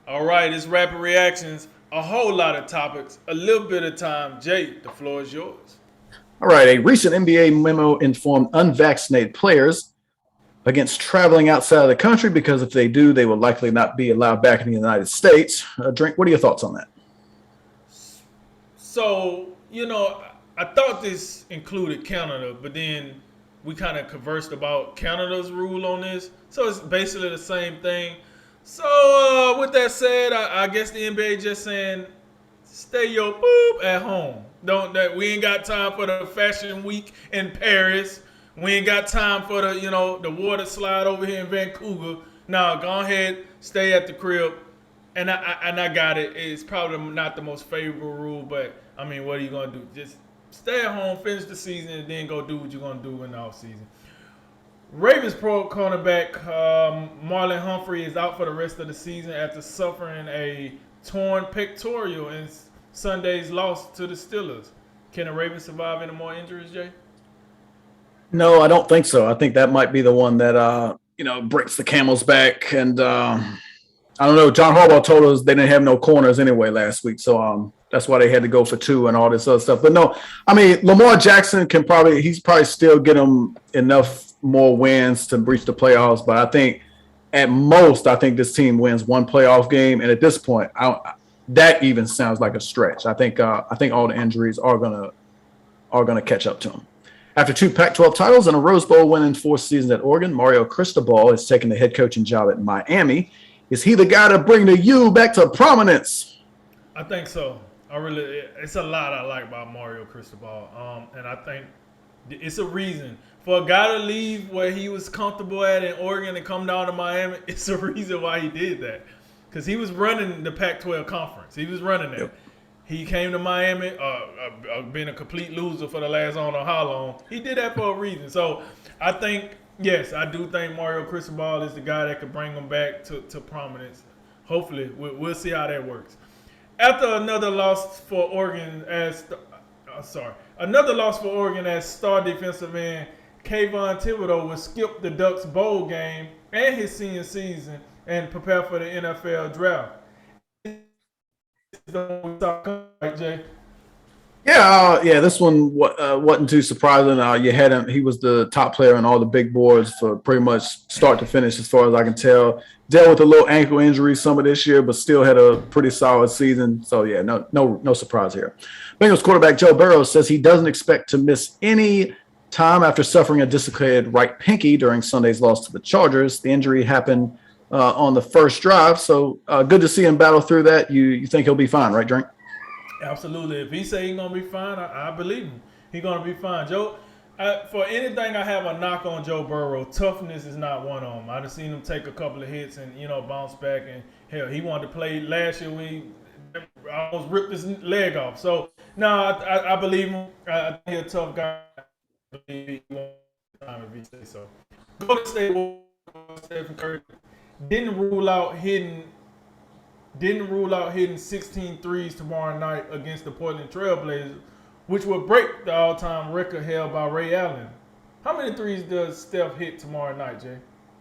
All right, it's rapid reactions. A whole lot of topics, a little bit of time. Jay, the floor is yours. All right, a recent NBA memo informed unvaccinated players against traveling outside of the country because if they do, they will likely not be allowed back in the United States. Drink, what are your thoughts on that? So, I thought this included Canada, but then we kind of conversed about Canada's rule on this. So it's basically the same thing. So, with that said, I guess the NBA just saying, stay your boop at home. Don't that we ain't got time for the fashion week in Paris. We ain't got time for the water slide over here in Vancouver. No, go ahead, stay at the crib. And I got it. It's probably not the most favorable rule, but I mean, what are you gonna do? Just stay at home, finish the season, and then go do what you're gonna do in the off season. Ravens pro cornerback Marlon Humphrey is out for the rest of the season after suffering a torn pectoral in Sunday's loss to the Steelers. Can the Ravens survive any more injuries, Jay? No, I don't think so. I think that might be the one that breaks the camel's back. And I don't know. John Harbaugh told us they didn't have no corners anyway last week, so that's why they had to go for two and all this other stuff. But no, I mean Lamar Jackson he's probably still get him enough more wins to reach the playoffs. But I think at most, I think this team wins one playoff game, and at this point, that even sounds like a stretch. I think all the injuries are gonna catch up to him. After two Pac-12 titles and a Rose Bowl win in 4 seasons at Oregon, Mario Cristobal is taking the head coaching job at Miami. Is he the guy to bring the U back to prominence? I think so. It's a lot I like about Mario Cristobal, and I think it's a reason for a guy to leave where he was comfortable at in Oregon and come down to Miami. It's a reason why he did that, because he was running the Pac-12 conference. He was running that. Yep. He came to Miami, been a complete loser for the last I don't know how long. He did that for a reason. So I think, yes, I do think Mario Cristobal is the guy that could bring him back to prominence. Hopefully, we'll see how that works. After another loss for Oregon as star defensive end Kayvon Thibodeau will skip the Ducks bowl game and his senior season and prepare for the NFL draft. Right, Jay? Yeah. This one wasn't too surprising. You had him; he was the top player on all the big boards for pretty much start to finish, as far as I can tell. Dealt with a little ankle injury some of this year, but still had a pretty solid season. So yeah, no surprise here. Bengals quarterback Joe Burrow says he doesn't expect to miss any time after suffering a dislocated right pinky during Sunday's loss to the Chargers. The injury happened on the first drive, so good to see him battle through that. You think he'll be fine, right, Drink? Absolutely. If he say he's gonna be fine, I believe him. He's gonna be fine. Joe, for anything I have a knock on Joe Burrow, toughness is not one of them. I've seen him take a couple of hits and bounce back. And hell, he wanted to play last year when he almost ripped his leg off. So no, I believe him. I think he's a tough guy. I believe he won't time if he say so. Go to Stephen Curry didn't rule out hitting didn't rule out hitting 16 threes tomorrow night against the Portland Trailblazers, which would break the all-time record held by Ray Allen. How many threes does Steph hit tomorrow night, Jay?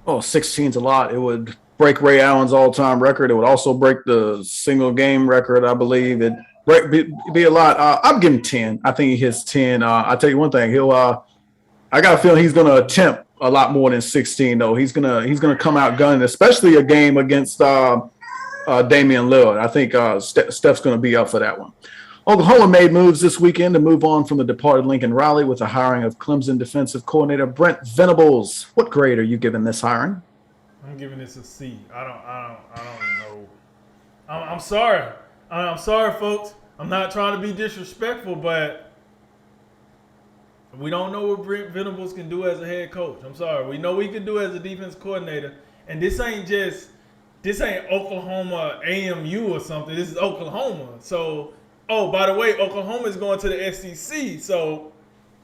Oh, 16's a lot. It would break Ray Allen's all-time record. It would also break the single game record, I believe. Be a lot. I'm giving 10. I think he hits 10. I'll tell you one thing. I got a feeling he's going to attempt a lot more than 16, though. He's gonna come out gunning, especially a game against Damian Lillard. I think Steph's going to be up for that one. Oklahoma made moves this weekend to move on from the departed Lincoln Riley with the hiring of Clemson defensive coordinator Brent Venables. What grade are you giving this hiring? I'm giving this a C. I don't know. I'm sorry. I'm sorry, folks. I'm not trying to be disrespectful, but we don't know what Brent Venables can do as a head coach. I'm sorry. We know what he can do as a defense coordinator, and this ain't Oklahoma AMU or something. This is Oklahoma. So, by the way, Oklahoma is going to the SEC. So,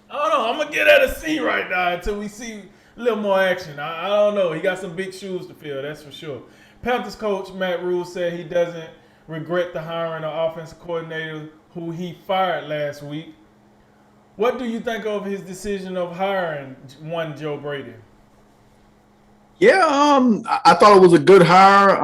I don't know. I'm going to get at a C right now until we see a little more action. I don't know. He got some big shoes to fill, that's for sure. Panthers coach Matt Rule said he doesn't regret the hiring of offensive coordinator who he fired last week. What do you think of his decision of hiring one Joe Brady? Yeah, I thought it was a good hire.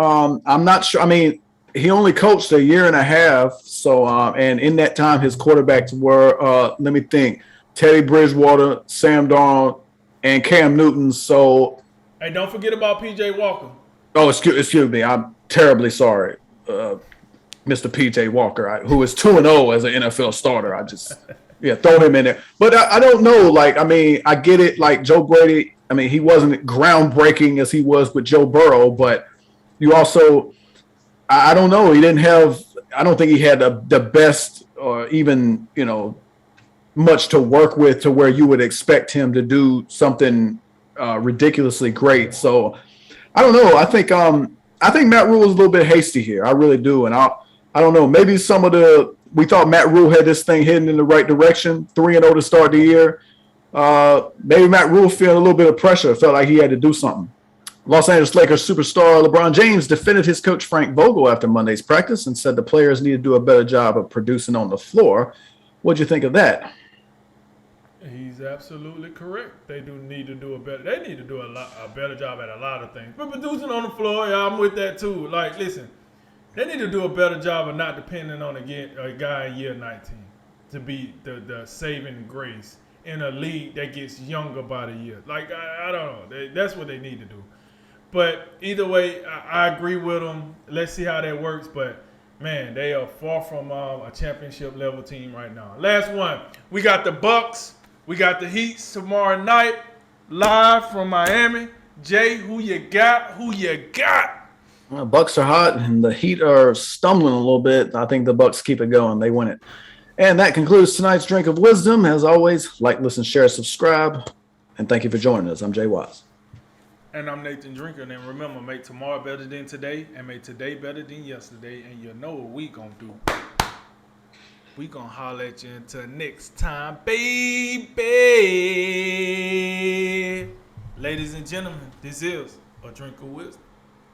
I'm not sure. I mean, he only coached a year and a half. So, and in that time, his quarterbacks were, let me think, Teddy Bridgewater, Sam Darnold, and Cam Newton. So, Hey, don't forget about P.J. Walker. oh, excuse me. I'm terribly sorry, Mr. P.J. Walker, who is 2-0 as an NFL starter. I just, yeah, throw him in there. But I don't know. Like, I mean, I get it. Like Joe Brady, I mean, he wasn't groundbreaking as he was with Joe Burrow, but you also, I don't know. He didn't have, I don't think he had the best or even, much to work with to where you would expect him to do something ridiculously great. So I don't know. I think Matt Rule is a little bit hasty here. I really do. And I don't know. Maybe we thought Matt Rule had this thing heading in the right direction, 3-0 to start the year. Maybe Matt Rule feeling a little bit of pressure, felt like he had to do something. Los Angeles Lakers superstar LeBron James defended his coach Frank Vogel after Monday's practice and said the players need to do a better job of producing on the floor. What'd you think of that? He's absolutely correct. They do need to do a better. They need to do a better job at a lot of things. But producing on the floor, yeah, I'm with that too. Like, listen, they need to do a better job of not depending on a guy in year 19 to be the saving grace in a league that gets younger by the year. Like, I don't know. That's what they need to do. But either way, I agree with them. Let's see how that works. But, man, they are far from a championship level team right now. Last one. We got the Bucks. We got the Heats tomorrow night, live from Miami. Jay, who you got? Who you got? Well, Bucks are hot, and the Heat are stumbling a little bit. I think the Bucks keep it going. They win it. And that concludes tonight's Drink of Wisdom. As always, like, listen, share, subscribe. And thank you for joining us. I'm Jay Wise. And I'm Nathan Drinker. And remember, make tomorrow better than today, and make today better than yesterday. And you know what we gonna do. We gonna holler at you until next time, baby. Ladies and gentlemen, this is a Drink of Wisdom.